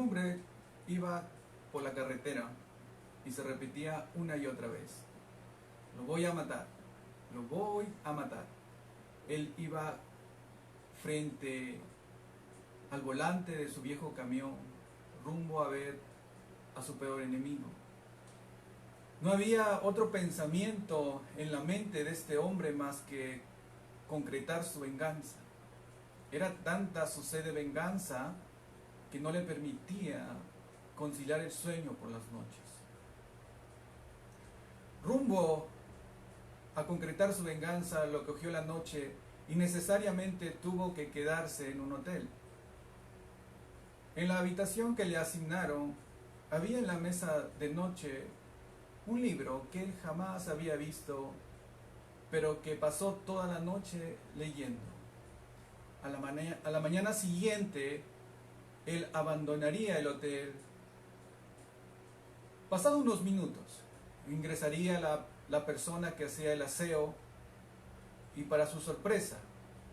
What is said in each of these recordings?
hombre iba por la carretera y se repetía una y otra vez: lo voy a matar, lo voy a matar. Él iba frente al volante de su viejo camión, rumbo a ver a su peor enemigo. No había otro pensamiento en la mente de este hombre más que concretar su venganza. Era tanta su sed de venganza que no le permitía conciliar el sueño por las noches. Rumbo a concretar su venganza, lo cogió la noche y necesariamente tuvo que quedarse en un hotel. En la habitación que le asignaron, había en la mesa de noche un libro que él jamás había visto, pero que pasó toda la noche leyendo. A la mañana siguiente, él abandonaría el hotel. Pasado unos minutos, ingresaría la persona que hacía el aseo y, para su sorpresa,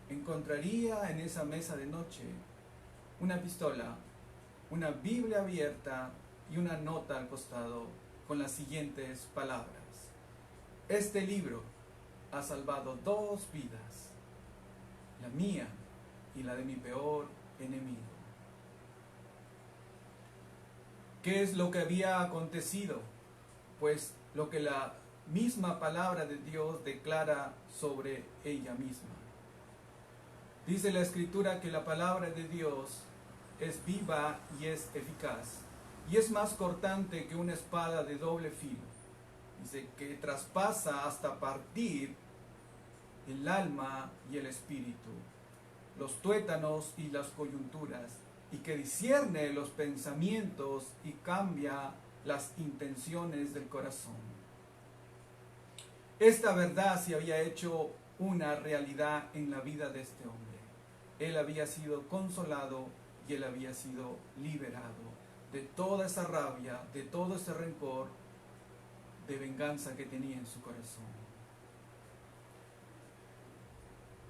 encontraría en esa mesa de noche una pistola, una Biblia abierta y una nota al costado con las siguientes palabras: este libro ha salvado 2 vidas, la mía y la de mi peor enemigo. ¿Qué es lo que había acontecido? Pues lo que la misma palabra de Dios declara sobre ella misma. Dice la Escritura que la palabra de Dios es viva y es eficaz, y es más cortante que una espada de doble filo. Dice que traspasa hasta partir el alma y el espíritu, los tuétanos y las coyunturas, y que discierne los pensamientos y cambia las intenciones del corazón. Esta verdad se había hecho una realidad en la vida de este hombre. Él había sido consolado y él había sido liberado de toda esa rabia, de todo ese rencor de venganza que tenía en su corazón.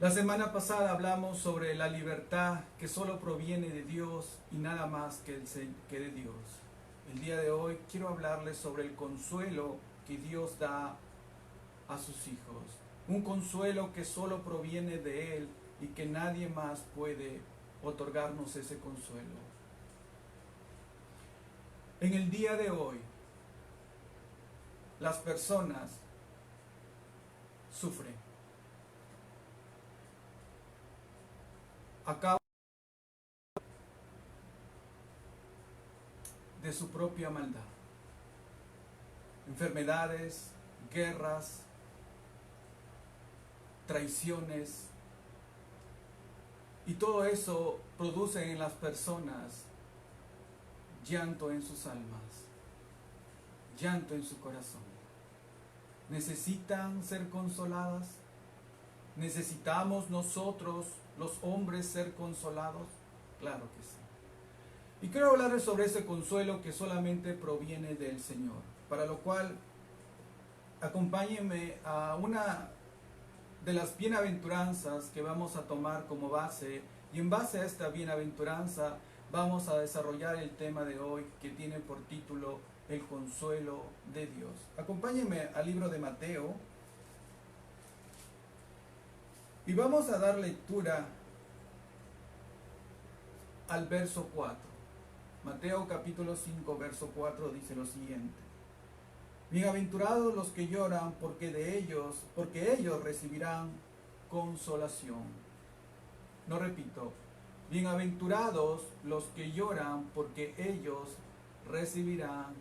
La semana pasada hablamos sobre la libertad que solo proviene de Dios y nada más que de Dios. El día de hoy quiero hablarles sobre el consuelo que Dios da a sus hijos. Un consuelo que solo proviene de Él y que nadie más puede otorgarnos ese consuelo. En el día de hoy, las personas sufren a causa de su propia maldad. Enfermedades, guerras, traiciones, y todo eso produce en las personas llanto en sus almas, llanto en su corazón. ¿Necesitan ser consoladas? ¿Necesitamos nosotros, los hombres, ser consolados? Claro que sí. Y quiero hablarles sobre ese consuelo que solamente proviene del Señor, para lo cual acompáñenme a una de las bienaventuranzas que vamos a tomar como base, y en base a esta bienaventuranza vamos a desarrollar el tema de hoy, que tiene por título el consuelo de Dios. Acompáñenme al libro de Mateo y vamos a dar lectura al verso 4. Mateo capítulo 5, verso 4 dice lo siguiente: bienaventurados los que lloran, porque ellos recibirán consolación. No repito, bienaventurados los que lloran, porque ellos recibirán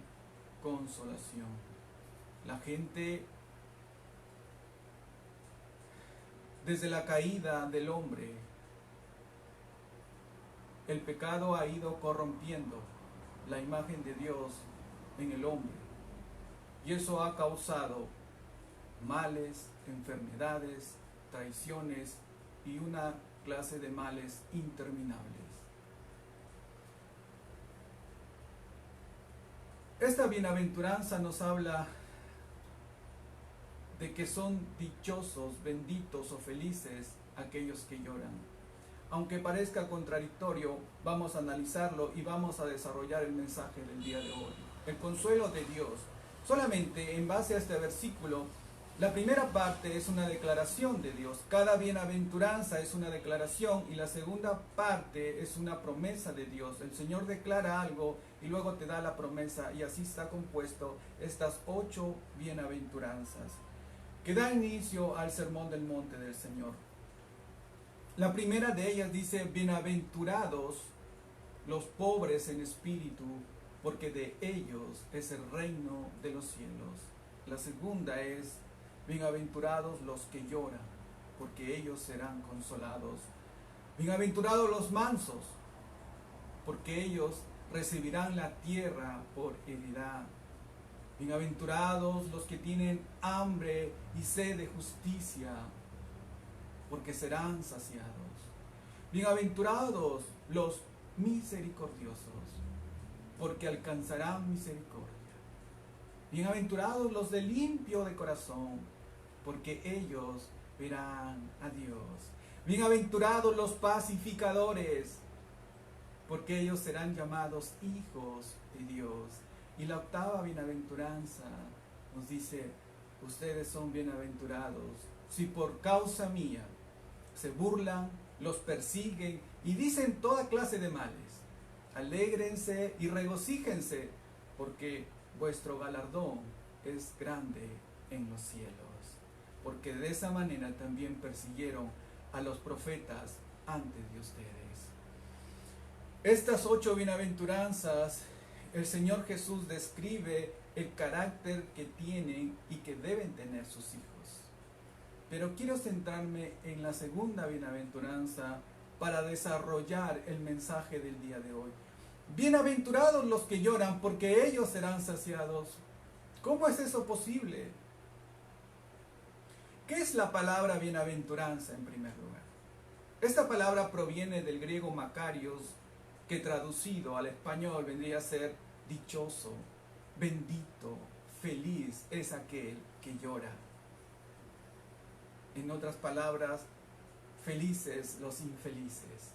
consolación. La gente, desde la caída del hombre, el pecado ha ido corrompiendo la imagen de Dios en el hombre. Y eso ha causado males, enfermedades, traiciones y una clase de males interminables. Esta bienaventuranza nos habla de que son dichosos, benditos o felices aquellos que lloran, aunque parezca contradictorio, vamos a analizarlo y vamos a desarrollar el mensaje del día de hoy. El consuelo de Dios. Solamente en base a este versículo, la primera parte es una declaración de Dios. Cada bienaventuranza es una declaración y la segunda parte es una promesa de Dios. El Señor declara algo y luego te da la promesa, y así está compuesto estas 8 bienaventuranzas que da inicio al sermón del monte del Señor. La primera de ellas dice: bienaventurados los pobres en espíritu, porque de ellos es el reino de los cielos. La segunda es: bienaventurados los que lloran, porque ellos serán consolados. Bienaventurados los mansos, porque ellos recibirán la tierra por heredad. Bienaventurados los que tienen hambre y sed de justicia, porque serán saciados. Bienaventurados los misericordiosos, porque alcanzarán misericordia. Bienaventurados los de limpio de corazón, porque ellos verán a Dios. Bienaventurados los pacificadores, porque ellos serán llamados hijos de Dios. Y la octava bienaventuranza nos dice: ustedes son bienaventurados si por causa mía se burlan, los persiguen y dicen toda clase de males. Alégrense y regocíjense, porque vuestro galardón es grande en los cielos. Porque de esa manera también persiguieron a los profetas antes de ustedes. Estas 8 bienaventuranzas, el Señor Jesús describe el carácter que tienen y que deben tener sus hijos. Pero quiero centrarme en la segunda bienaventuranza para desarrollar el mensaje del día de hoy. Bienaventurados los que lloran, porque ellos serán saciados. ¿Cómo es eso posible? ¿Qué es la palabra bienaventuranza en primer lugar? Esta palabra proviene del griego makarios, que traducido al español vendría a ser dichoso, bendito, feliz es aquel que llora. En otras palabras, felices los infelices.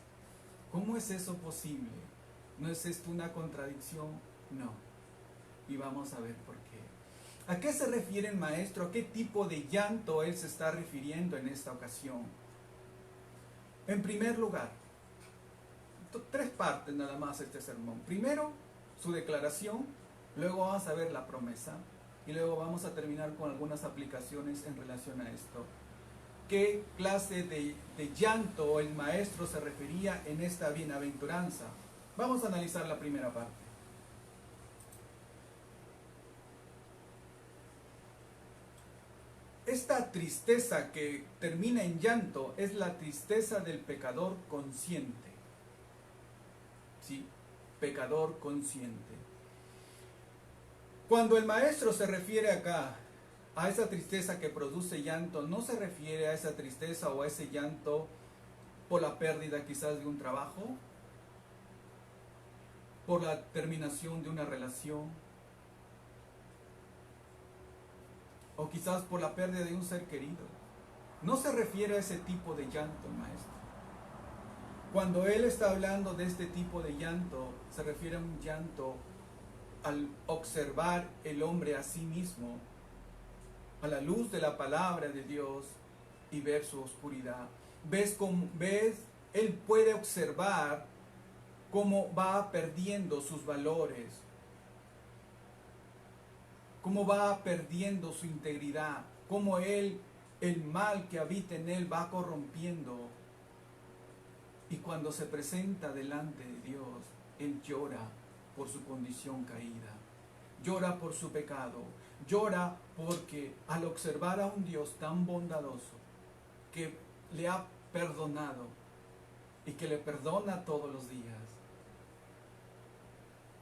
¿Cómo es eso posible? ¿No es esto una contradicción? No. Y vamos a ver por qué. ¿A qué se refiere el maestro? ¿A qué tipo de llanto él se está refiriendo en esta ocasión? En primer lugar, 3 partes nada más este sermón. Primero, su declaración, luego vamos a ver la promesa y luego vamos a terminar con algunas aplicaciones en relación a esto. ¿Qué clase de llanto el maestro se refería en esta bienaventuranza? Vamos a analizar la primera parte. Esta tristeza que termina en llanto es la tristeza del pecador consciente. ¿Sí? Pecador consciente. Cuando el maestro se refiere acá a esa tristeza que produce llanto, no se refiere a esa tristeza o a ese llanto por la pérdida quizás de un trabajo, por la terminación de una relación, o quizás por la pérdida de un ser querido. No se refiere a ese tipo de llanto, maestro. Cuando él está hablando de este tipo de llanto, se refiere a un llanto al observar el hombre a sí mismo, a la luz de la palabra de Dios, y ver su oscuridad. Él puede observar cómo va perdiendo sus valores, cómo va perdiendo su integridad, cómo el mal que habita en él va corrompiendo. Y cuando se presenta delante de Dios, él llora por su condición caída, llora por su pecado, llora porque al observar a un Dios tan bondadoso que le ha perdonado y que le perdona todos los días,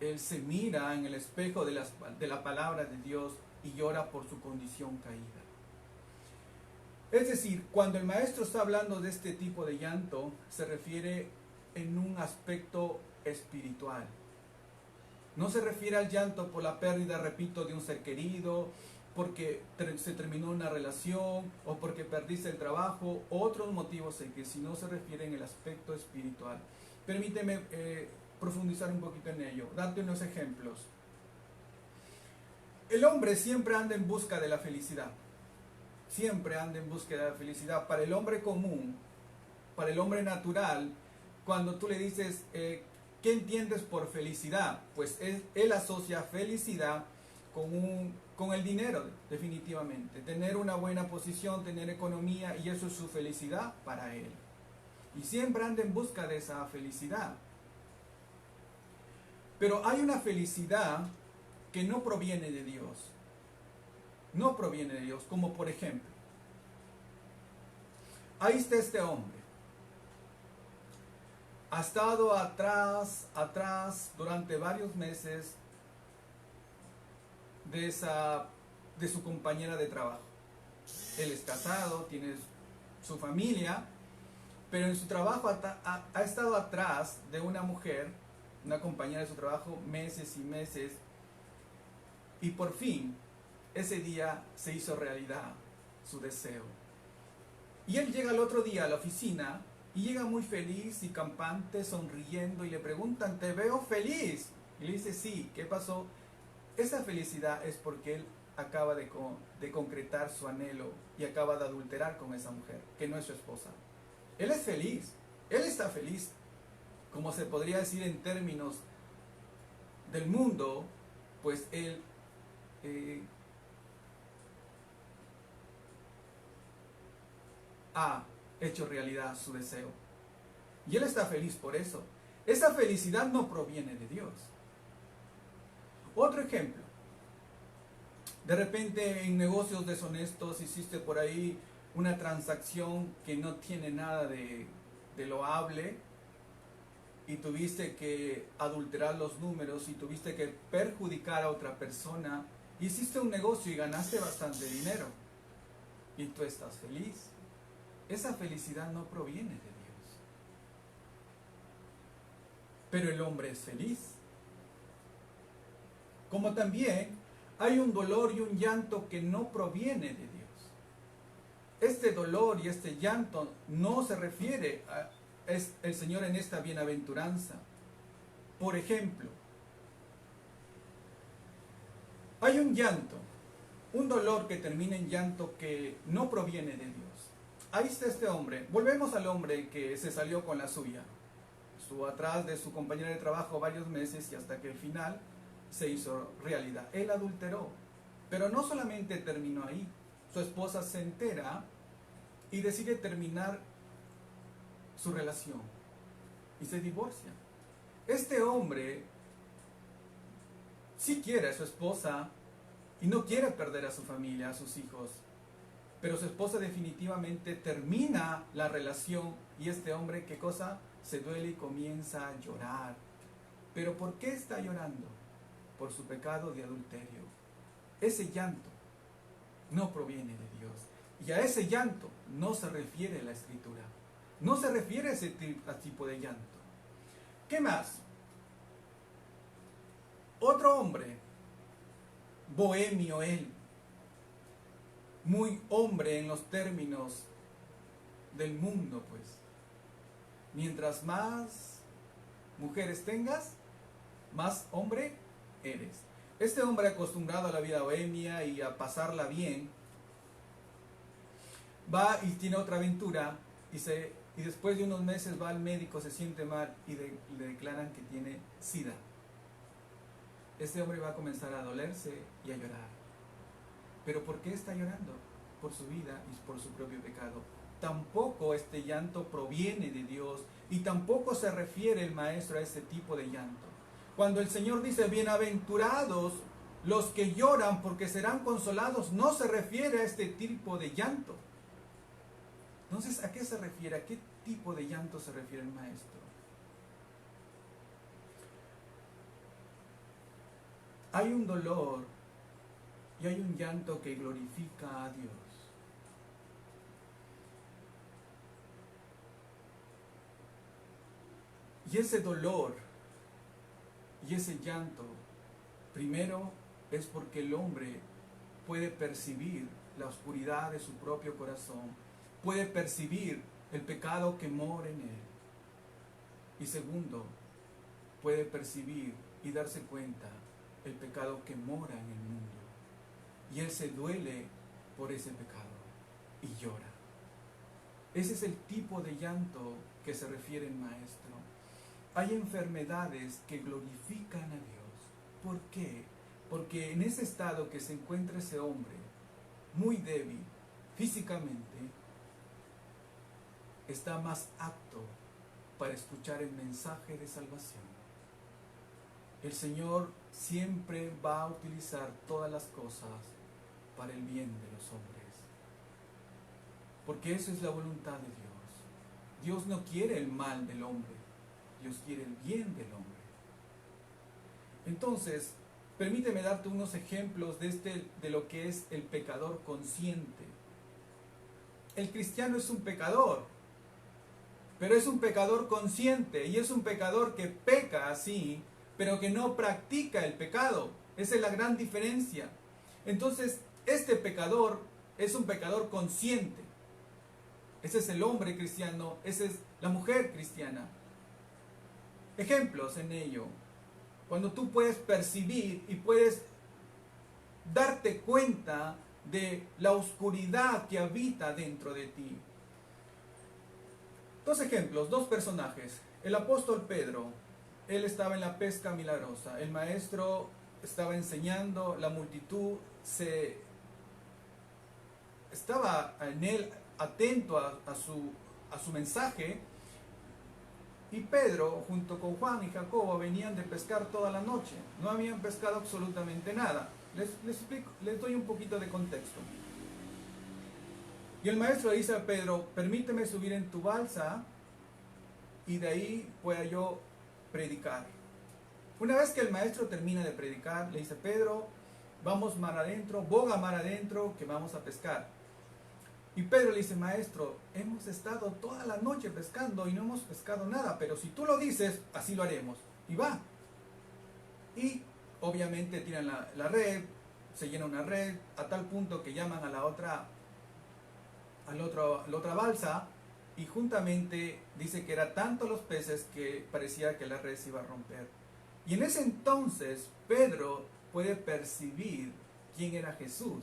él se mira en el espejo de la palabra de Dios y llora por su condición caída. Es decir, cuando el maestro está hablando de este tipo de llanto, se refiere en un aspecto espiritual. No se refiere al llanto por la pérdida, repito, de un ser querido, porque se terminó una relación o porque perdiste el trabajo, otros motivos en que si no se refiere en el aspecto espiritual. Permíteme profundizar un poquito en ello, darte unos ejemplos. El hombre siempre anda en busca de la felicidad, siempre anda en búsqueda de la felicidad. Para el hombre común, para el hombre natural, cuando tú le dices, ¿qué entiendes por felicidad? Pues él asocia felicidad con el dinero, definitivamente. Tener una buena posición, tener economía, y eso es su felicidad para él. Y siempre anda en busca de esa felicidad. Pero hay una felicidad que no proviene de Dios. No proviene de Dios, como por ejemplo, ahí está este hombre. Ha estado atrás durante varios meses de su compañera de trabajo. Él es casado, tiene su familia, pero en su trabajo ha estado atrás de una mujer, una compañera de su trabajo, meses y meses, y por fin ese día se hizo realidad su deseo. Y él llega al otro día a la oficina y llega muy feliz y campante, sonriendo, y le preguntan, ¿te veo feliz? Y le dice, sí, ¿qué pasó? Esa felicidad es porque él acaba de concretar su anhelo y acaba de adulterar con esa mujer, que no es su esposa. Él es feliz, él está feliz, como se podría decir en términos del mundo, pues él ha hecho realidad su deseo. Y él está feliz por eso. Esa felicidad no proviene de Dios. Otro ejemplo. De repente en negocios deshonestos hiciste por ahí una transacción que no tiene nada de loable, y tuviste que adulterar los números y tuviste que perjudicar a otra persona. Hiciste un negocio y ganaste bastante dinero y tú estás feliz. Esa felicidad no proviene de Dios. Pero el hombre es feliz. Como también hay un dolor y un llanto que no proviene de Dios. Este dolor y este llanto no se refiere a el Señor en esta bienaventuranza. Por ejemplo, hay un llanto, un dolor que termina en llanto que no proviene de Dios. Ahí está este hombre. Volvemos al hombre que se salió con la suya. Estuvo atrás de su compañera de trabajo varios meses y hasta que al final se hizo realidad. Él adulteró. Pero no solamente terminó ahí. Su esposa se entera y decide terminar su relación y se divorcia. Este hombre sí quiere a su esposa y no quiere perder a su familia, a sus hijos, pero su esposa definitivamente termina la relación, y este hombre, ¿qué cosa? Se duele y comienza a llorar. ¿Pero por qué está llorando? Por su pecado de adulterio. Ese llanto no proviene de Dios, y a ese llanto no se refiere la Escritura. No se refiere a ese tipo de llanto. ¿Qué más? Otro hombre, bohemio él, muy hombre en los términos del mundo, pues. Mientras más mujeres tengas, más hombre eres. Este hombre acostumbrado a la vida bohemia y a pasarla bien, va y tiene otra aventura y después de unos meses va al médico, se siente mal y le declaran que tiene SIDA. Este hombre va a comenzar a dolerse y a llorar. ¿Pero por qué está llorando? Por su vida y por su propio pecado. Tampoco este llanto proviene de Dios y tampoco se refiere el maestro a ese tipo de llanto. Cuando el Señor dice, bienaventurados los que lloran porque serán consolados, no se refiere a este tipo de llanto. Entonces, ¿a qué se refiere? ¿A qué tipo de llanto se refiere el maestro? Hay un dolor y hay un llanto que glorifica a Dios. Y ese dolor y ese llanto, primero, es porque el hombre puede percibir la oscuridad de su propio corazón, puede percibir el pecado que mora en él. Y segundo, puede percibir y darse cuenta el pecado que mora en el mundo. Y él se duele por ese pecado y llora. Ese es el tipo de llanto que se refiere el maestro. Hay enfermedades que glorifican a Dios. ¿Por qué? Porque en ese estado que se encuentra ese hombre, muy débil físicamente, está más apto para escuchar el mensaje de salvación. El Señor siempre va a utilizar todas las cosas para el bien de los hombres, porque eso es la voluntad de Dios. Dios no quiere el mal del hombre, Dios quiere el bien del hombre. Entonces, permíteme darte unos ejemplos de lo que es el pecador consciente. El cristiano es un pecador, pero es un pecador consciente, y es un pecador que peca así, pero que no practica el pecado. Esa es la gran diferencia. Entonces, este pecador es un pecador consciente. Ese es el hombre cristiano, esa es la mujer cristiana. Ejemplos en ello. Cuando tú puedes percibir y puedes darte cuenta de la oscuridad que habita dentro de ti. Dos ejemplos, dos personajes. El apóstol Pedro, él estaba en la pesca milagrosa. El maestro estaba enseñando, la multitud estaba en él atento a su mensaje. Y Pedro, junto con Juan y Jacobo, venían de pescar toda la noche. No habían pescado absolutamente nada. Les explico, les doy un poquito de contexto. Y el maestro le dice a Pedro, permíteme subir en tu balsa y de ahí pueda yo predicar. Una vez que el maestro termina de predicar, le dice, Pedro, vamos mar adentro, boga mar adentro, que vamos a pescar. Y Pedro le dice, maestro, hemos estado toda la noche pescando y no hemos pescado nada, pero si tú lo dices, así lo haremos. Y va. Y obviamente tiran la red, se llena una red, a tal punto que llaman a la otra balsa, y juntamente dice que eran tantos los peces que parecía que la red se iba a romper. Y en ese entonces Pedro puede percibir quién era Jesús.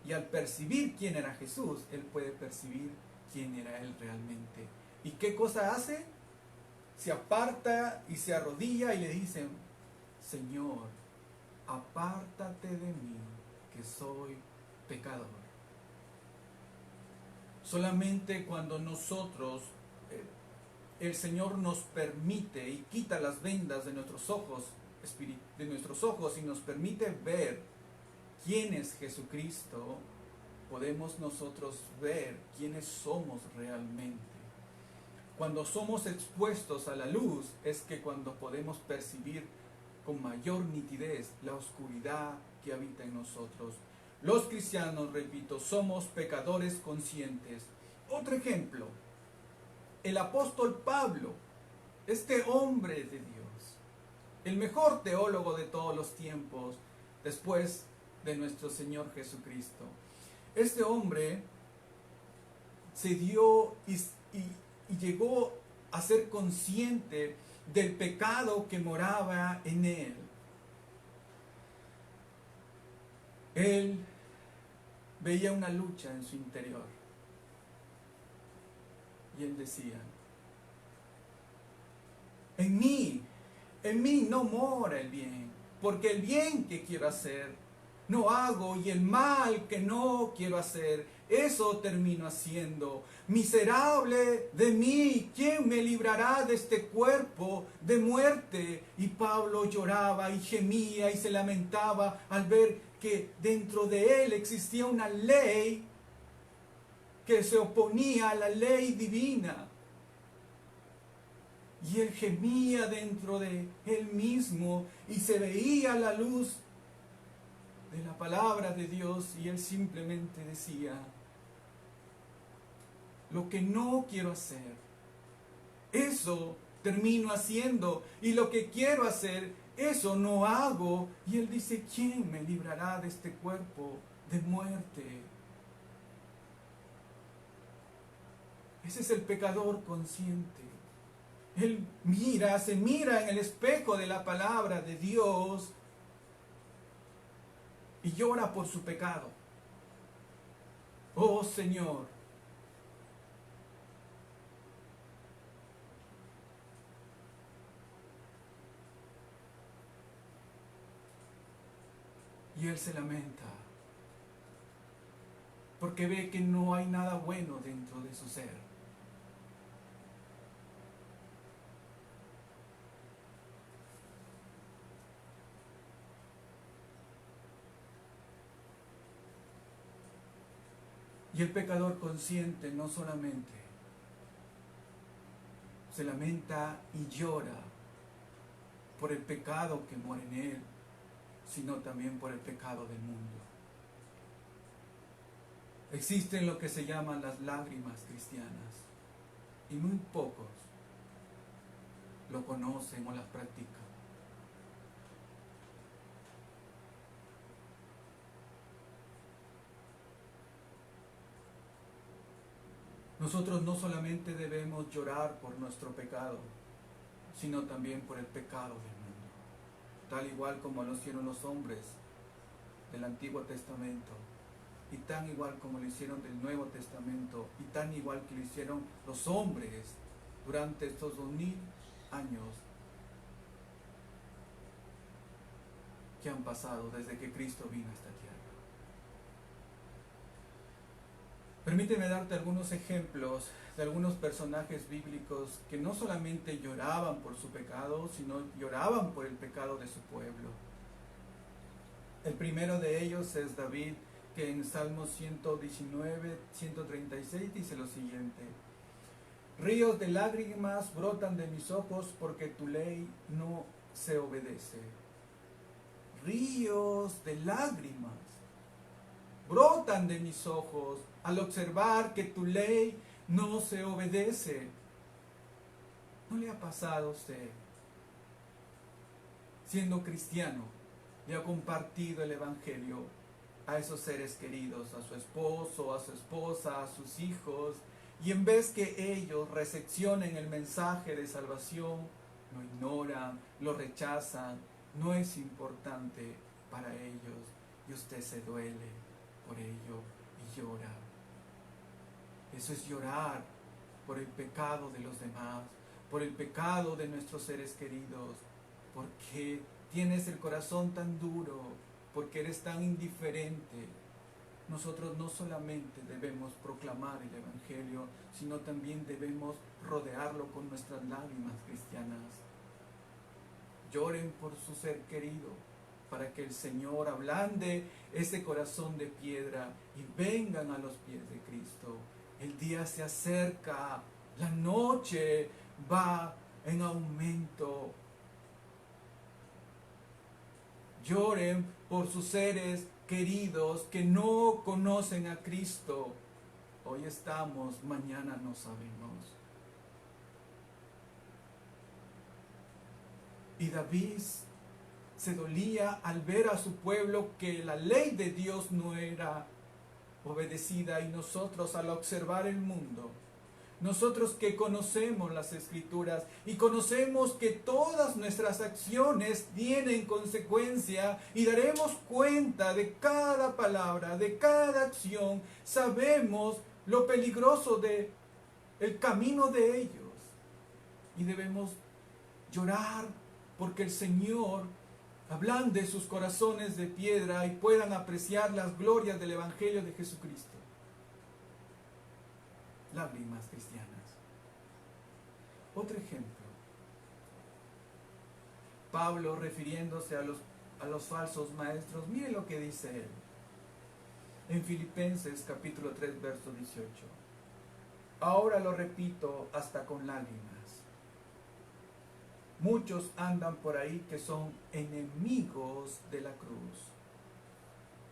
Y al percibir quién era Jesús, él puede percibir quién era él realmente. ¿Y qué cosa hace? Se aparta y se arrodilla y le dice, Señor, apártate de mí, que soy pecador. Solamente cuando nosotros, el Señor nos permite y quita las vendas de nuestros ojos y nos permite ver quién es Jesucristo, podemos nosotros ver quiénes somos realmente. Cuando somos expuestos a la luz es que cuando podemos percibir con mayor nitidez la oscuridad que habita en nosotros. Los cristianos, repito, somos pecadores conscientes. Otro ejemplo, el apóstol Pablo, este hombre de Dios, el mejor teólogo de todos los tiempos, después de nuestro Señor Jesucristo. Este hombre se dio y llegó a ser consciente del pecado que moraba en él. Él veía una lucha en su interior y él decía, en mí no mora el bien, porque el bien que quiero hacer no hago, y el mal que no quiero hacer, eso termino haciendo. Miserable de mí, ¿quién me librará de este cuerpo de muerte? Y Pablo lloraba y gemía y se lamentaba al ver que dentro de él existía una ley que se oponía a la ley divina. Y él gemía dentro de él mismo y se veía la luz de la palabra de Dios, y él simplemente decía, lo que no quiero hacer, eso termino haciendo, y lo que quiero hacer, eso no hago. Y él dice, ¿quién me librará de este cuerpo de muerte. Ese es el pecador consciente. Él se mira en el espejo de la palabra de Dios y llora por su pecado. Oh Señor, y él se lamenta porque ve que no hay nada bueno dentro de su ser. Y el pecador consciente no solamente se lamenta y llora por el pecado que mora en él, sino también por el pecado del mundo. Existen lo que se llaman las lágrimas cristianas, y muy pocos lo conocen o las practican. Nosotros no solamente debemos llorar por nuestro pecado, sino también por el pecado del mundo, tal igual como lo hicieron los hombres del Antiguo Testamento, y tan igual como lo hicieron del Nuevo Testamento, y tan igual que lo hicieron los hombres durante estos 2000 años que han pasado desde que Cristo vino a esta tierra. Permíteme darte algunos ejemplos de algunos personajes bíblicos que no solamente lloraban por su pecado, sino lloraban por el pecado de su pueblo. El primero de ellos es David, que en Salmos 119, 136 dice lo siguiente: ríos de lágrimas brotan de mis ojos porque tu ley no se obedece. Ríos de lágrimas brotan de mis ojos al observar que tu ley no se obedece. ¿No le ha pasado a usted, siendo cristiano, le ha compartido el evangelio a esos seres queridos, a su esposo, a su esposa, a sus hijos, y en vez que ellos recepcionen el mensaje de salvación, lo ignoran, lo rechazan, no es importante para ellos, y usted se duele por ello y llora? Eso es llorar por el pecado de los demás, por el pecado de nuestros seres queridos. ¿Por qué tienes el corazón tan duro? ¿Por qué eres tan indiferente? Nosotros no solamente debemos proclamar el evangelio, sino también debemos rodearlo con nuestras lágrimas cristianas. Lloren por su ser querido, para que el Señor ablande ese corazón de piedra y vengan a los pies de Cristo. El día se acerca, la noche va en aumento. Lloren por sus seres queridos que no conocen a Cristo. Hoy estamos, mañana no sabemos. Y David se dolía al ver a su pueblo que la ley de Dios no era obedecida, y nosotros, al observar el mundo, nosotros que conocemos las Escrituras y conocemos que todas nuestras acciones tienen consecuencia y daremos cuenta de cada palabra, de cada acción, sabemos lo peligroso de el camino de ellos, y debemos llorar porque el Señor ablande sus corazones de piedra y puedan apreciar las glorias del Evangelio de Jesucristo. Lágrimas cristianas. Otro ejemplo. Pablo, refiriéndose a los falsos maestros, mire lo que dice él. En Filipenses capítulo 3, verso 18. Ahora lo repito hasta con lágrimas. Muchos andan por ahí que son enemigos de la cruz.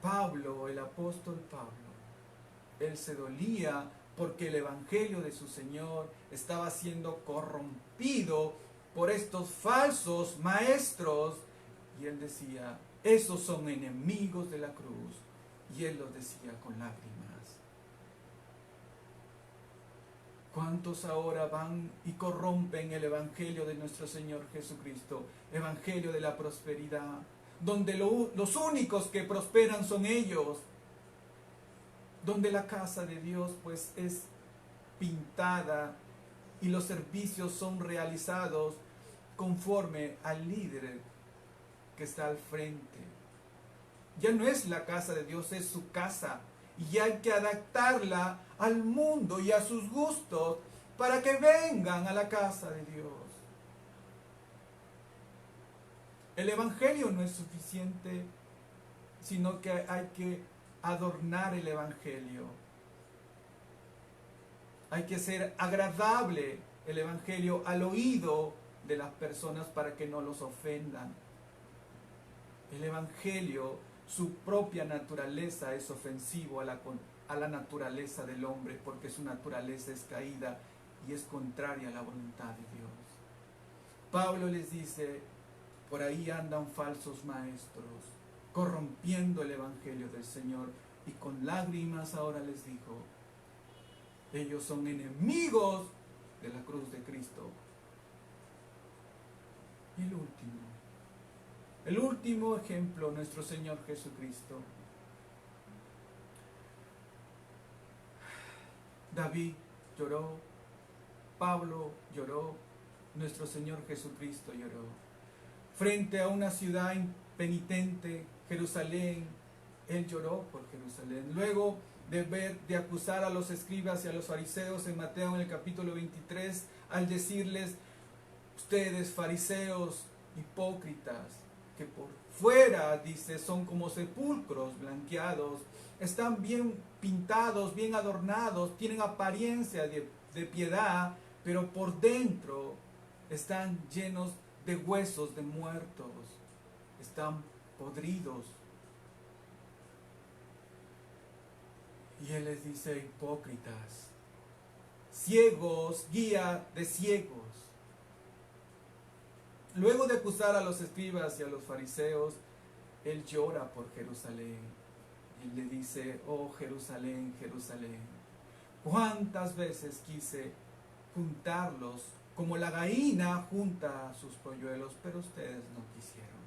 Pablo, el apóstol Pablo, él se dolía porque el evangelio de su Señor estaba siendo corrompido por estos falsos maestros. Y él decía, esos son enemigos de la cruz. Y él lo decía con lágrimas. ¿Cuántos ahora van y corrompen el evangelio de nuestro Señor Jesucristo? Evangelio de la prosperidad, donde los únicos que prosperan son ellos, donde la casa de Dios pues es pintada y los servicios son realizados conforme al líder que está al frente. Ya no es la casa de Dios, es su casa. Y hay que adaptarla al mundo y a sus gustos para que vengan a la casa de Dios. El evangelio no es suficiente, sino que hay que adornar el evangelio. Hay que ser agradable el evangelio al oído de las personas para que no los ofendan. El evangelio, su propia naturaleza es ofensivo a la naturaleza del hombre, porque su naturaleza es caída y es contraria a la voluntad de Dios. Pablo les dice, por ahí andan falsos maestros, corrompiendo el evangelio del Señor, y con lágrimas ahora les dijo, ellos son enemigos de la cruz de Cristo. Y el último ejemplo, nuestro Señor Jesucristo. David lloró, Pablo lloró, nuestro Señor Jesucristo lloró. Frente a una ciudad impenitente, Jerusalén, Él lloró por Jerusalén. Luego de acusar a los escribas y a los fariseos en Mateo en el capítulo 23, al decirles, ustedes fariseos hipócritas, que por fuera, dice, son como sepulcros blanqueados, están bien pintados, bien adornados, tienen apariencia de piedad, pero por dentro están llenos de huesos de muertos, están podridos. Y Él les dice, hipócritas, ciegos, guía de ciegos. Luego de acusar a los escribas y a los fariseos, Él llora por Jerusalén. Y le dice, oh Jerusalén, Jerusalén, cuántas veces quise juntarlos como la gallina junta sus polluelos, pero ustedes no quisieron.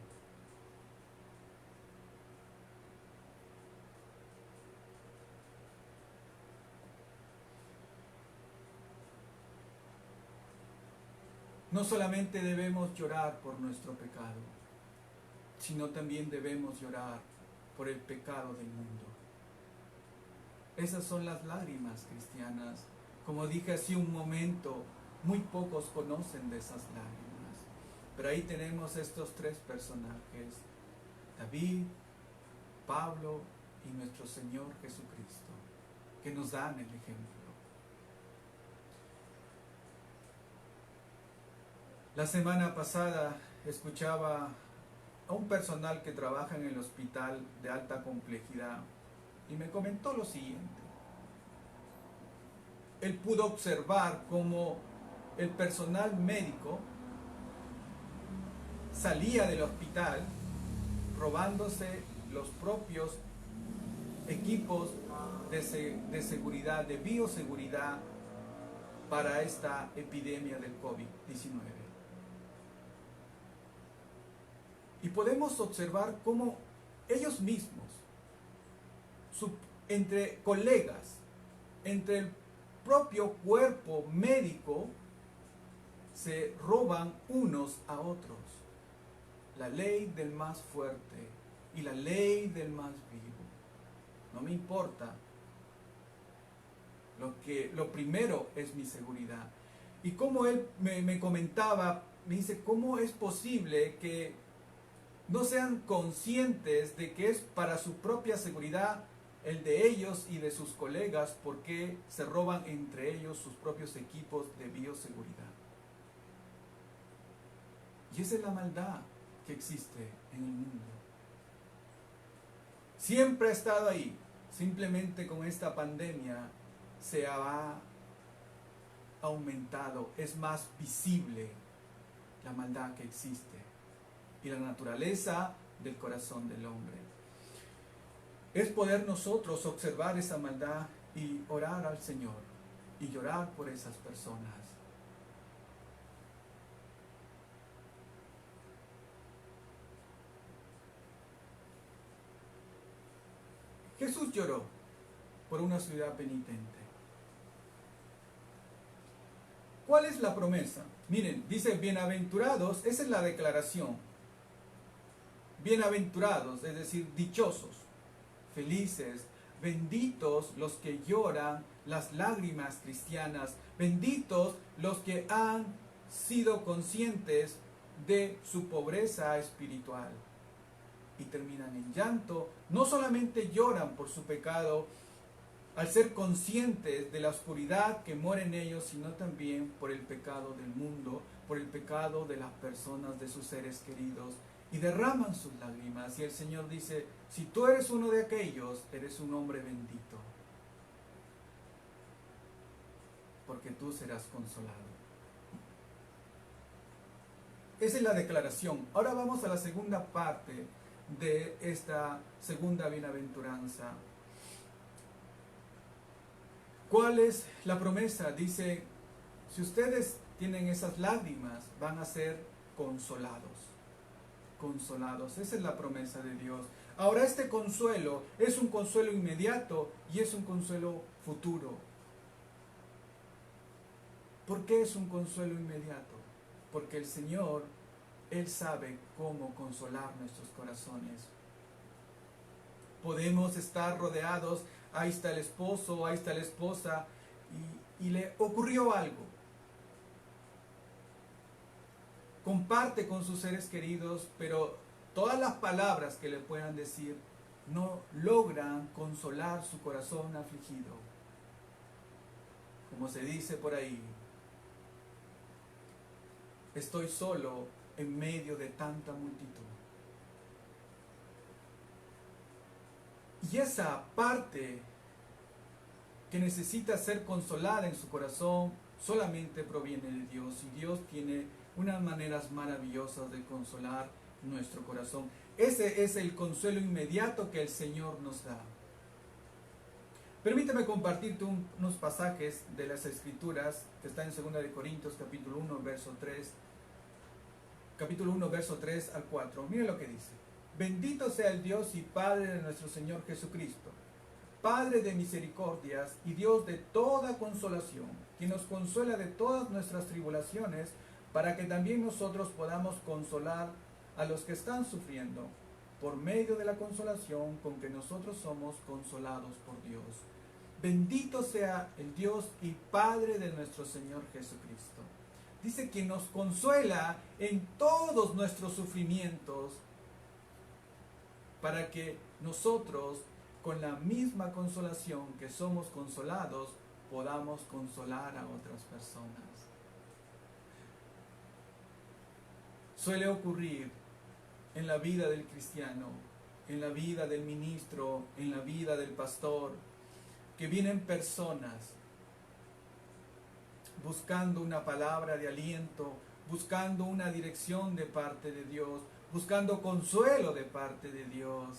No solamente debemos llorar por nuestro pecado, sino también debemos llorar por el pecado del mundo. Esas son las lágrimas cristianas. Como dije hace un momento, muy pocos conocen de esas lágrimas. Pero ahí tenemos estos tres personajes, David, Pablo y nuestro Señor Jesucristo, que nos dan el ejemplo. La semana pasada escuchaba a un personal que trabaja en el hospital de alta complejidad y me comentó lo siguiente. Él pudo observar cómo el personal médico salía del hospital robándose los propios equipos de seguridad, de bioseguridad para esta epidemia del COVID-19. Y podemos observar cómo ellos mismos, entre colegas, entre el propio cuerpo médico, se roban unos a otros. La ley del más fuerte y la ley del más vivo. No me importa. Lo primero es mi seguridad. Y como él me comentaba, me dice, ¿cómo es posible que no sean conscientes de que es para su propia seguridad el de ellos y de sus colegas, porque se roban entre ellos sus propios equipos de bioseguridad? Y esa es la maldad que existe en el mundo. Siempre ha estado ahí, simplemente con esta pandemia se ha aumentado, es más visible la maldad que existe y la naturaleza del corazón del hombre. es poder nosotros observar esa maldad y orar al Señor y llorar por esas personas. Jesús lloró por una ciudad penitente. ¿Cuál es la promesa? Miren, dice bienaventurados, esa es la declaración. Bienaventurados, es decir, dichosos, felices, benditos los que lloran las lágrimas cristianas, benditos los que han sido conscientes de su pobreza espiritual y terminan en llanto. No solamente lloran por su pecado al ser conscientes de la oscuridad que mora en ellos, sino también por el pecado del mundo, por el pecado de las personas, de sus seres queridos, y derraman sus lágrimas. Y el Señor dice, si tú eres uno de aquellos, eres un hombre bendito, porque tú serás consolado. Esa es la declaración. Ahora vamos a la segunda parte de esta segunda bienaventuranza. ¿Cuál es la promesa? Dice, si ustedes tienen esas lágrimas, van a ser consolados. Consolados. Esa es la promesa de Dios. Ahora este consuelo es un consuelo inmediato y es un consuelo futuro. ¿Por qué es un consuelo inmediato? Porque el Señor, Él sabe cómo consolar nuestros corazones. Podemos estar rodeados, ahí está el esposo, ahí está la esposa, y le ocurrió algo. Comparte con sus seres queridos, pero todas las palabras que le puedan decir no logran consolar su corazón afligido. Como se dice por ahí, estoy solo en medio de tanta multitud. Y esa parte que necesita ser consolada en su corazón solamente proviene de Dios. Y Dios tiene unas maneras maravillosas de consolar nuestro corazón. Ese es el consuelo inmediato que el Señor nos da. Permíteme compartirte unos pasajes de las Escrituras que están en 2 de Corintios capítulo 1 verso 3. Capítulo 1 verso 3 al 4. Mire lo que dice. Bendito sea el Dios y Padre de nuestro Señor Jesucristo, Padre de misericordias y Dios de toda consolación, quien nos consuela de todas nuestras tribulaciones, para que también nosotros podamos consolar a los que están sufriendo, por medio de la consolación con que nosotros somos consolados por Dios. Bendito sea el Dios y Padre de nuestro Señor Jesucristo. Dice que nos consuela en todos nuestros sufrimientos, para que nosotros, con la misma consolación que somos consolados, podamos consolar a otras personas. Suele ocurrir en la vida del cristiano, en la vida del ministro, en la vida del pastor, que vienen personas buscando una palabra de aliento, buscando una dirección de parte de Dios, buscando consuelo de parte de Dios.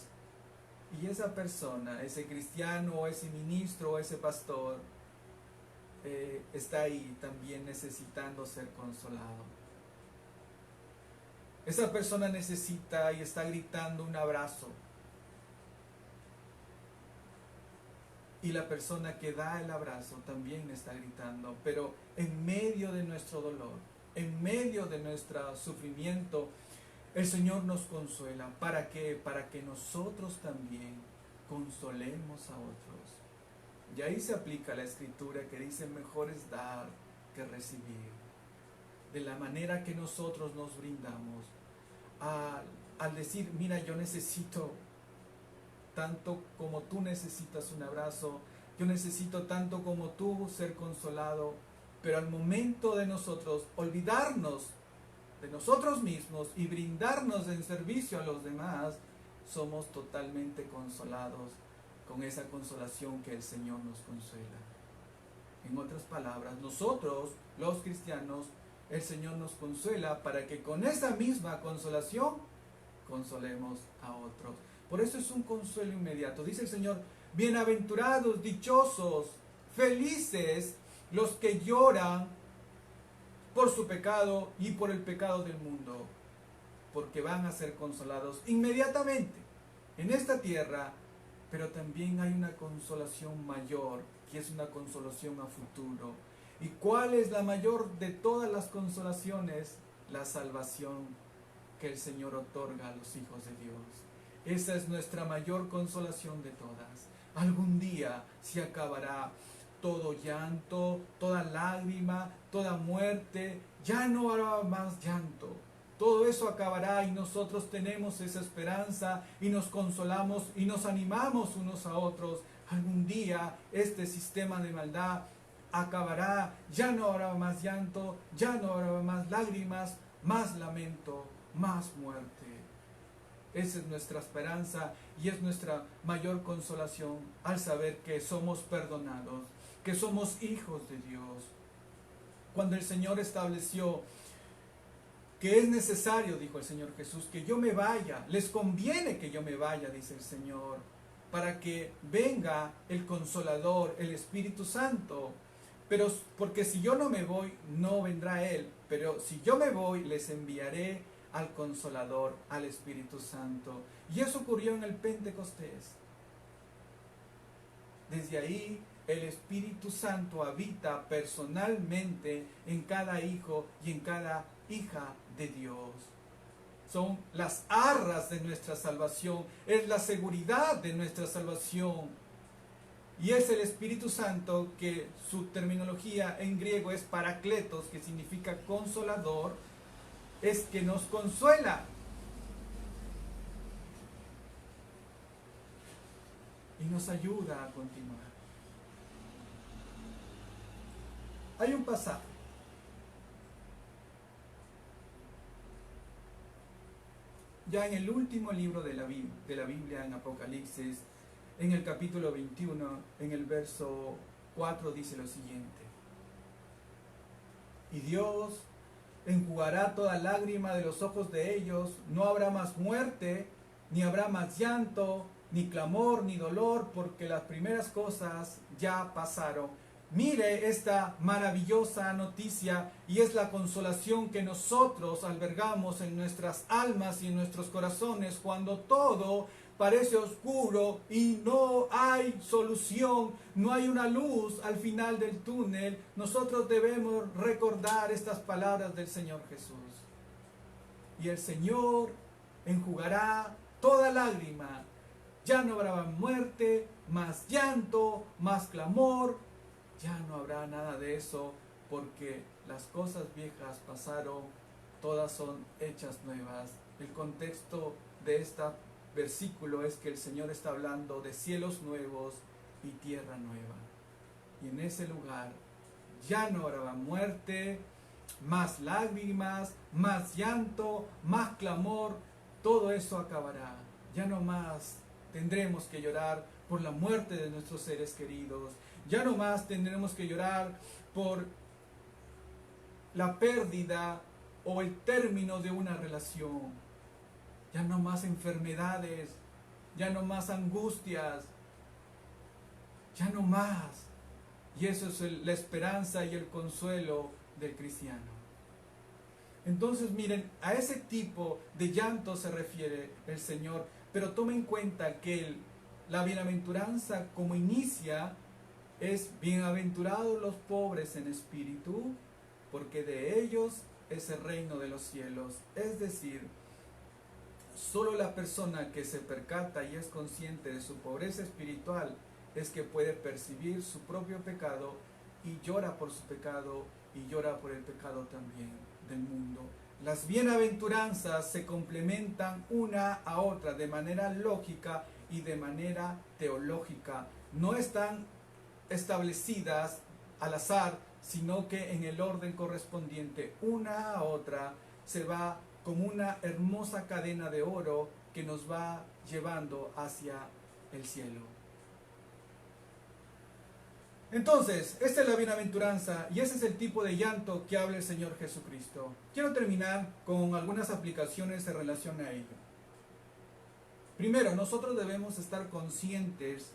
Y esa persona, ese cristiano, o ese ministro, o ese pastor, está ahí también necesitando ser consolado. Esa persona necesita y está gritando un abrazo. Y la persona que da el abrazo también está gritando. Pero en medio de nuestro dolor, en medio de nuestro sufrimiento, el Señor nos consuela. ¿Para qué? Para que nosotros también consolemos a otros. Y ahí se aplica la escritura que dice, mejor es dar que recibir. De la manera que nosotros nos brindamos, al decir, mira, yo necesito tanto como tú necesitas un abrazo, yo necesito tanto como tú ser consolado, pero al momento de nosotros olvidarnos de nosotros mismos y brindarnos en servicio a los demás, somos totalmente consolados con esa consolación que el Señor nos consuela. En otras palabras, nosotros, los cristianos, el Señor nos consuela para que con esa misma consolación consolemos a otros. Por eso es un consuelo inmediato. Dice el Señor, bienaventurados, dichosos, felices los que lloran por su pecado y por el pecado del mundo, porque van a ser consolados inmediatamente en esta tierra, pero también hay una consolación mayor, que es una consolación a futuro. ¿Y cuál es la mayor de todas las consolaciones? La salvación que el Señor otorga a los hijos de Dios. Esa es nuestra mayor consolación de todas. Algún día se acabará todo llanto, toda lágrima, toda muerte. Ya no habrá más llanto. Todo eso acabará y nosotros tenemos esa esperanza y nos consolamos y nos animamos unos a otros. Algún día este sistema de maldad acabará, ya no habrá más llanto, ya no habrá más lágrimas, más lamento, más muerte. Esa es nuestra esperanza y es nuestra mayor consolación al saber que somos perdonados, que somos hijos de Dios. Cuando el Señor estableció que es necesario, dijo el Señor Jesús, que yo me vaya, les conviene que yo me vaya, dice el Señor, para que venga el Consolador, el Espíritu Santo. Pero porque si yo no me voy, no vendrá Él. Pero si yo me voy, les enviaré al Consolador, al Espíritu Santo. Y eso ocurrió en el Pentecostés. Desde ahí, el Espíritu Santo habita personalmente en cada hijo y en cada hija de Dios. Son las arras de nuestra salvación, es la seguridad de nuestra salvación. Y es el Espíritu Santo, que su terminología en griego es parakletos, que significa consolador, es que nos consuela. Y nos ayuda a continuar. Hay un pasaje ya en el último libro de la Biblia, en Apocalipsis, en el capítulo 21, en el verso 4, dice lo siguiente: y Dios enjugará toda lágrima de los ojos de ellos, no habrá más muerte, ni habrá más llanto, ni clamor, ni dolor, porque las primeras cosas ya pasaron. Mire esta maravillosa noticia, y es la consolación que nosotros albergamos en nuestras almas y en nuestros corazones cuando todo parece oscuro y no hay solución, no hay una luz al final del túnel. Nosotros debemos recordar estas palabras del Señor Jesús. Y el Señor enjugará toda lágrima. Ya no habrá muerte, más llanto, más clamor. Ya no habrá nada de eso, porque las cosas viejas pasaron, todas son hechas nuevas. El contexto de este versículo es que el Señor está hablando de cielos nuevos y tierra nueva. Y en ese lugar ya no habrá muerte, más lágrimas, más llanto, más clamor. Todo eso acabará. Ya no más tendremos que llorar por la muerte de nuestros seres queridos. Ya no más tendremos que llorar por la pérdida o el término de una relación. Ya no más enfermedades, ya no más angustias, ya no más. Y eso es la esperanza y el consuelo del cristiano. Entonces miren, a ese tipo de llanto se refiere el Señor, pero tome en cuenta que la bienaventuranza como inicia es: bienaventurados los pobres en espíritu, porque de ellos es el reino de los cielos. Es decir, solo la persona que se percata y es consciente de su pobreza espiritual es que puede percibir su propio pecado y llora por su pecado y llora por el pecado también del mundo. Las bienaventuranzas se complementan una a otra de manera lógica y de manera teológica. No están establecidas al azar, sino que en el orden correspondiente, una a otra, se va como una hermosa cadena de oro que nos va llevando hacia el cielo. Entonces, esta es la bienaventuranza y ese es el tipo de llanto que habla el Señor Jesucristo. Quiero terminar con algunas aplicaciones en relación a ello. Primero, nosotros debemos estar conscientes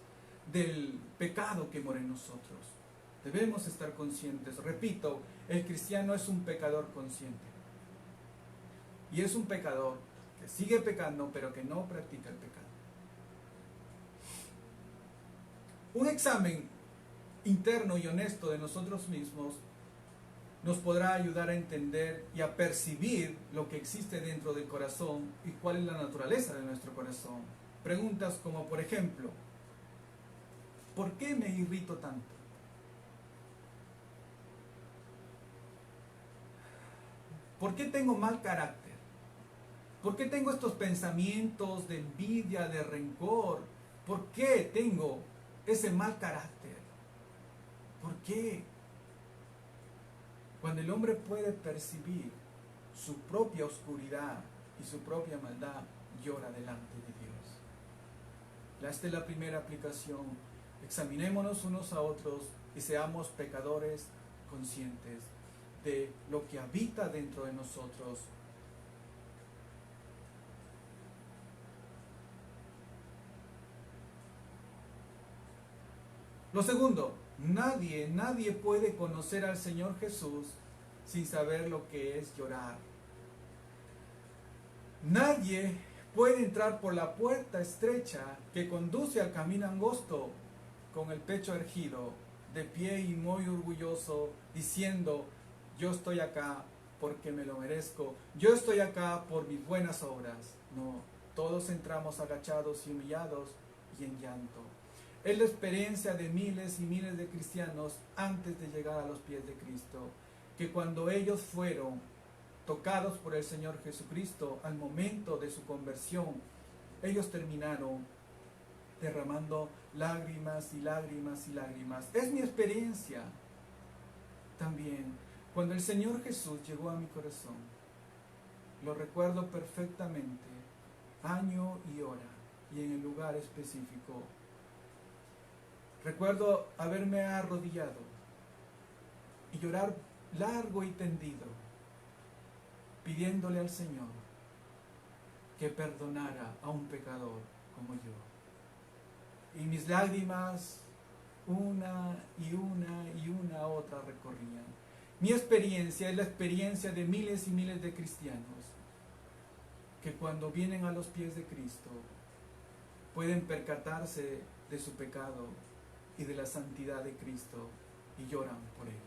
del pecado que mora en nosotros. Debemos estar conscientes. Repito, el cristiano es un pecador consciente. Y es un pecador que sigue pecando, pero que no practica el pecado. Un examen interno y honesto de nosotros mismos nos podrá ayudar a entender y a percibir lo que existe dentro del corazón y cuál es la naturaleza de nuestro corazón. Preguntas como, por ejemplo, ¿por qué me irrito tanto? ¿Por qué tengo mal carácter? ¿Por qué tengo estos pensamientos de envidia, de rencor? ¿Por qué tengo ese mal carácter? ¿Por qué? Cuando el hombre puede percibir su propia oscuridad y su propia maldad, llora delante de Dios. Esta es la primera aplicación. Examinémonos unos a otros y seamos pecadores conscientes de lo que habita dentro de nosotros. Lo segundo, nadie puede conocer al Señor Jesús sin saber lo que es llorar. Nadie puede entrar por la puerta estrecha que conduce al camino angosto con el pecho erguido, de pie y muy orgulloso, diciendo, yo estoy acá porque me lo merezco, yo estoy acá por mis buenas obras. No, todos entramos agachados y humillados y en llanto. Es la experiencia de miles y miles de cristianos antes de llegar a los pies de Cristo, que cuando ellos fueron tocados por el Señor Jesucristo al momento de su conversión, ellos terminaron derramando lágrimas y lágrimas y lágrimas. Es mi experiencia también. Cuando el Señor Jesús llegó a mi corazón, lo recuerdo perfectamente, año y hora y en el lugar específico. Recuerdo haberme arrodillado y llorar largo y tendido, pidiéndole al Señor que perdonara a un pecador como yo. Y mis lágrimas una y una otra recorrían. Mi experiencia es la experiencia de miles y miles de cristianos que cuando vienen a los pies de Cristo pueden percatarse de su pecado y de la santidad de Cristo y lloran por ello.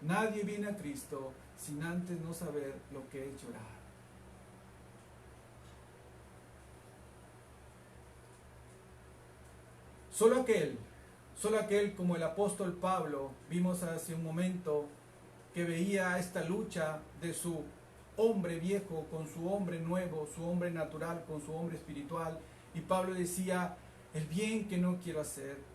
Nadie viene a Cristo sin antes no saber lo que es llorar. Solo aquel como el apóstol Pablo, vimos hace un momento, que veía esta lucha de su hombre viejo con su hombre nuevo, su hombre natural con su hombre espiritual, y Pablo decía, el bien que no quiero hacer,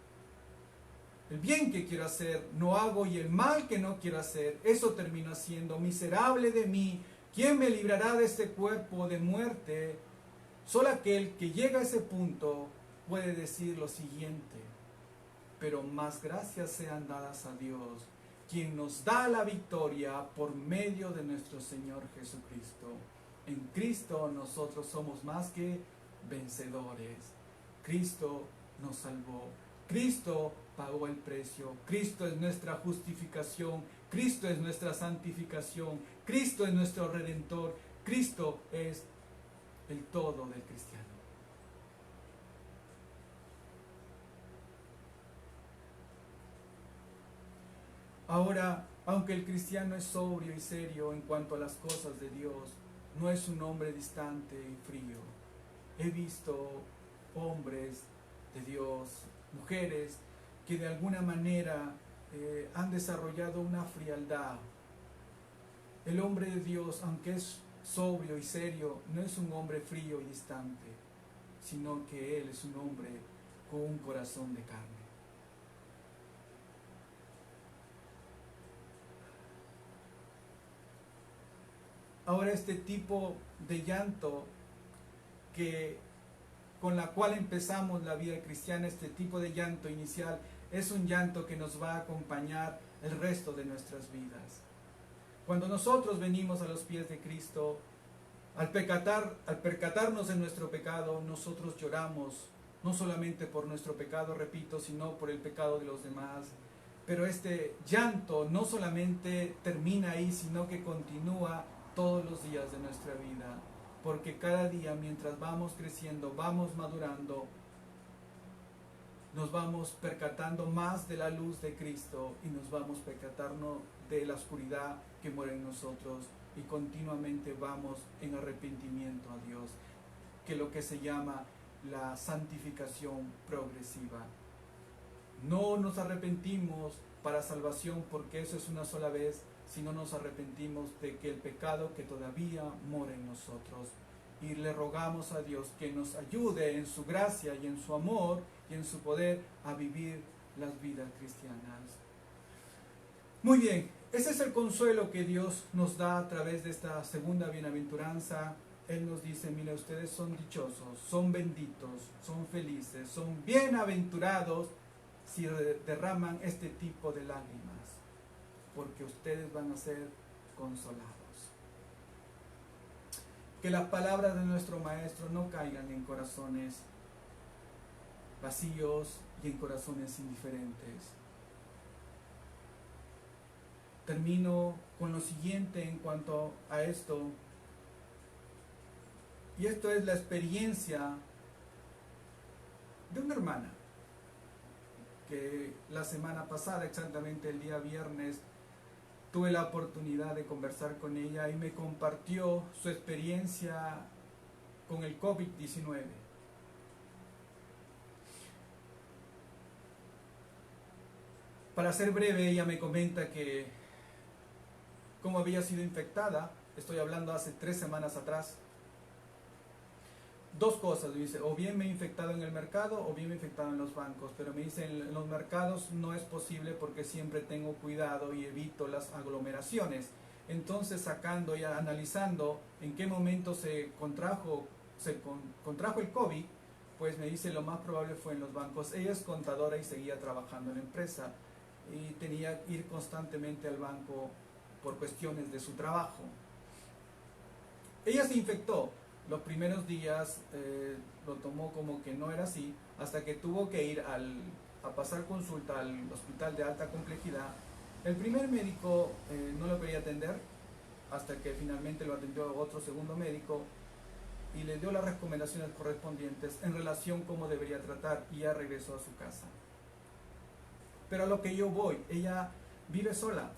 el bien que quiero hacer no hago, y el mal que no quiero hacer, eso termino haciendo. Miserable de mí, ¿quién me librará de este cuerpo de muerte? Solo aquel que llega a ese punto puede decir lo siguiente: pero más gracias sean dadas a Dios, quien nos da la victoria por medio de nuestro Señor Jesucristo. En Cristo nosotros somos más que vencedores. Cristo nos salvó. Cristo pagó el precio. Cristo es nuestra justificación. Cristo es nuestra santificación. Cristo es nuestro Redentor. Cristo es el todo del cristiano. Ahora, aunque el cristiano es sobrio y serio en cuanto a las cosas de Dios, no es un hombre distante y frío. He visto hombres de Dios, mujeres que de alguna manera han desarrollado una frialdad. El hombre de Dios, aunque es sobrio y serio, no es un hombre frío y distante, sino que él es un hombre con un corazón de carne. Ahora, este tipo de llanto con la cual empezamos la vida cristiana, este tipo de llanto inicial, es un llanto que nos va a acompañar el resto de nuestras vidas. Cuando nosotros venimos a los pies de Cristo, Al percatarnos de nuestro pecado, nosotros lloramos, no solamente por nuestro pecado, repito, sino por el pecado de los demás. Pero este llanto no solamente termina ahí, sino que continúa todos los días de nuestra vida. Porque cada día, mientras vamos creciendo, vamos madurando, nos vamos percatando más de la luz de Cristo y nos vamos percatando de la oscuridad que mora en nosotros, y continuamente vamos en arrepentimiento a Dios, que lo que se llama la santificación progresiva. No nos arrepentimos para salvación porque eso es una sola vez, sino nos arrepentimos de que el pecado que todavía mora en nosotros, y le rogamos a Dios que nos ayude en su gracia y en su amor y en su poder a vivir las vidas cristianas. Muy bien, ese es el consuelo que Dios nos da a través de esta segunda bienaventuranza. Él nos dice: mire, ustedes son dichosos, son benditos, son felices, son bienaventurados si derraman este tipo de lágrimas, porque ustedes van a ser consolados. Que las palabras de nuestro Maestro no caigan en corazones vacíos y en corazones indiferentes. Termino con lo siguiente en cuanto a esto, y esto es la experiencia de una hermana que la semana pasada, exactamente el día viernes, tuve la oportunidad de conversar con ella y me compartió su experiencia con el COVID-19. Para ser breve, ella me comenta que cómo había sido infectada. Estoy hablando hace 3 semanas atrás. 2 cosas, dice: o bien me he infectado en el mercado o bien me he infectado en los bancos. Pero me dice, en los mercados no es posible porque siempre tengo cuidado y evito las aglomeraciones. Entonces, sacando y analizando en qué momento se contrajo el COVID, pues me dice, lo más probable fue en los bancos. Ella es contadora y seguía trabajando en la empresa y tenía que ir constantemente al banco por cuestiones de su trabajo. Ella se infectó. Los primeros días lo tomó como que no era así, hasta que tuvo que ir a pasar consulta al hospital de alta complejidad. El primer médico no lo quería atender, hasta que finalmente lo atendió otro segundo médico y le dio las recomendaciones correspondientes en relación a cómo debería tratar, y ya regresó a su casa. Pero a lo que yo voy, ella vive sola.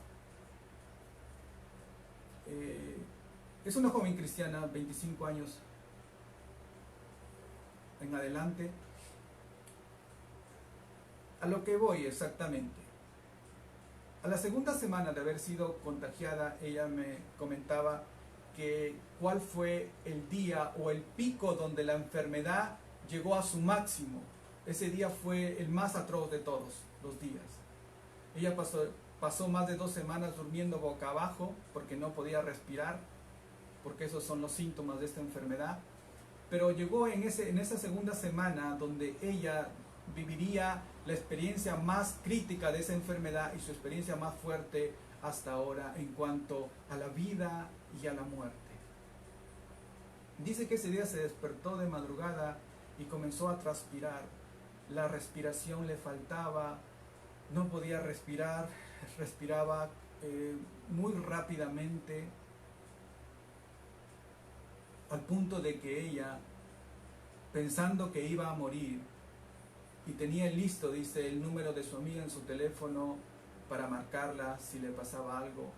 Es una joven cristiana, 25 años en adelante. A lo que voy exactamente. A la segunda semana de haber sido contagiada, ella me comentaba que cuál fue el día o el pico donde la enfermedad llegó a su máximo. Ese día fue el más atroz de todos los días. Ella pasó más de 2 semanas durmiendo boca abajo porque no podía respirar, porque esos son los síntomas de esta enfermedad. Pero llegó en esa segunda semana donde ella viviría la experiencia más crítica de esa enfermedad y su experiencia más fuerte hasta ahora en cuanto a la vida y a la muerte. Dice que ese día se despertó de madrugada y comenzó a transpirar. La respiración le faltaba, no podía respirar, respiraba muy rápidamente, al punto de que ella, pensando que iba a morir, y tenía listo, dice, el número de su amiga en su teléfono para marcarla si le pasaba algo,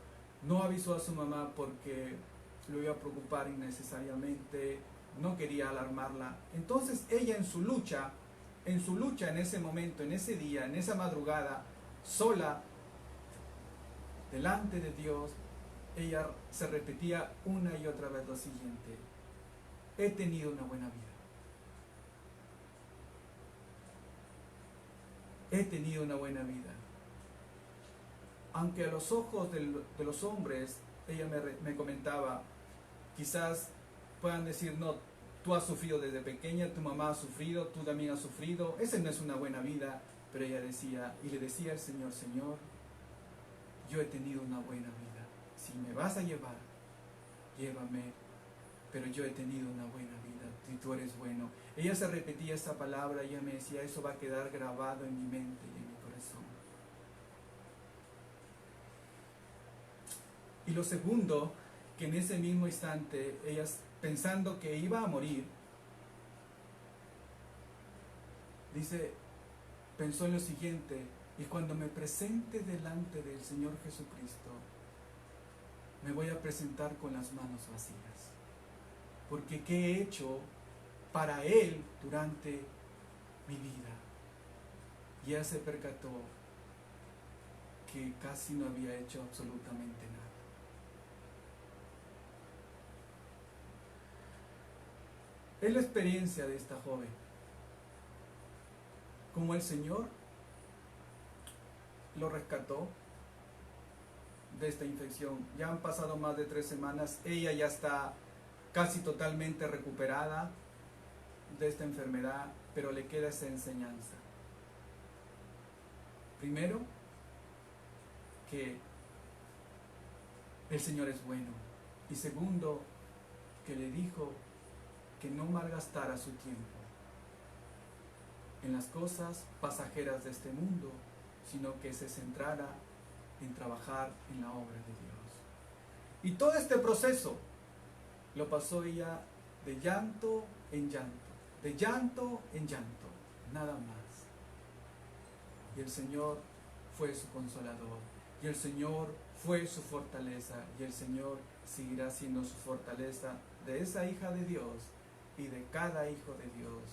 no avisó a su mamá porque lo iba a preocupar innecesariamente, no quería alarmarla. Entonces ella en su lucha en ese momento, en ese día, en esa madrugada, sola, delante de Dios, ella se repetía una y otra vez lo siguiente: he tenido una buena vida. He tenido una buena vida. Aunque a los ojos de los hombres, ella me comentaba, quizás puedan decir, no, tú has sufrido desde pequeña, tu mamá ha sufrido, tú también has sufrido, esa no es una buena vida. Pero ella decía, y le decía al Señor: Señor, yo he tenido una buena vida. Si me vas a llevar, llévame pero yo he tenido una buena vida y tú eres bueno. Ella se repetía esa palabra y ella me decía, eso va a quedar grabado en mi mente y en mi corazón. Y lo segundo, que en ese mismo instante, ella pensando que iba a morir, dice, pensó en lo siguiente: y cuando me presente delante del Señor Jesucristo, me voy a presentar con las manos vacías, porque ¿qué he hecho para Él durante mi vida? Y ella se percató que casi no había hecho absolutamente nada. Es la experiencia de esta joven, como el Señor lo rescató de esta infección. Ya han pasado más de 3 semanas, ella ya está casi totalmente recuperada de esta enfermedad, pero le queda esa enseñanza. Primero, que el Señor es bueno, y segundo, que le dijo que no malgastara su tiempo en las cosas pasajeras de este mundo, sino que se centrara en trabajar en la obra de Dios. Y todo este proceso lo pasó ella de llanto en llanto, de llanto en llanto, nada más. Y el Señor fue su consolador, y el Señor fue su fortaleza, y el Señor seguirá siendo su fortaleza de esa hija de Dios y de cada hijo de Dios.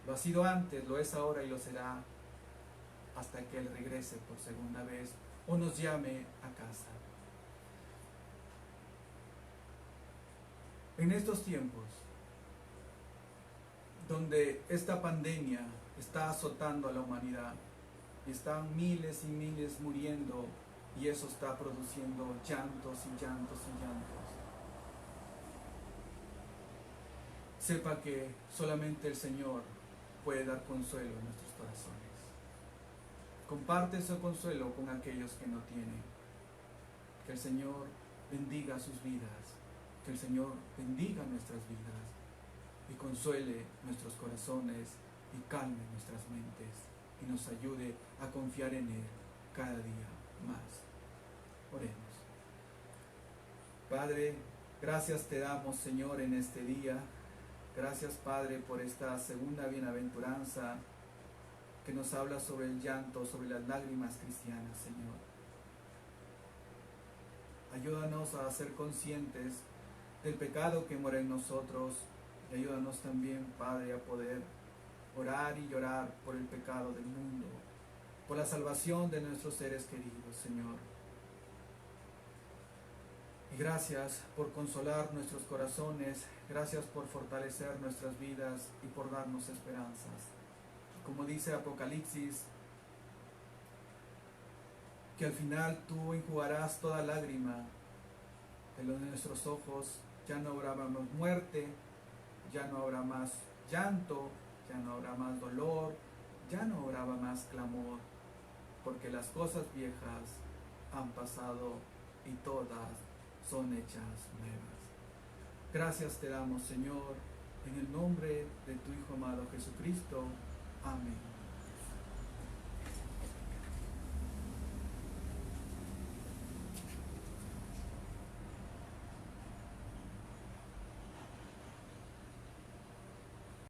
Lo ha sido antes, lo es ahora y lo será hasta que Él regrese por segunda vez o nos llame a casa. En estos tiempos, donde esta pandemia está azotando a la humanidad, y están miles y miles muriendo, y eso está produciendo llantos y llantos y llantos, sepa que solamente el Señor puede dar consuelo en nuestros corazones. Comparte ese consuelo con aquellos que no tienen. Que el Señor bendiga sus vidas, que el Señor bendiga nuestras vidas y consuele nuestros corazones y calme nuestras mentes y nos ayude a confiar en Él cada día más. Oremos. Padre, gracias te damos, Señor, en este día. Gracias, Padre, por esta segunda bienaventuranza que nos habla sobre el llanto, sobre las lágrimas cristianas, Señor. Ayúdanos a ser conscientes del pecado que mora en nosotros y ayúdanos también, Padre, a poder orar y llorar por el pecado del mundo, por la salvación de nuestros seres queridos, Señor. Y gracias por consolar nuestros corazones, gracias por fortalecer nuestras vidas y por darnos esperanzas. Como dice Apocalipsis, que al final tú enjugarás toda lágrima de nuestros ojos, ya no habrá más muerte, ya no habrá más llanto, ya no habrá más dolor, ya no habrá más clamor, porque las cosas viejas han pasado y todas son hechas nuevas. Gracias te damos, Señor, en el nombre de tu Hijo amado Jesucristo. Amén.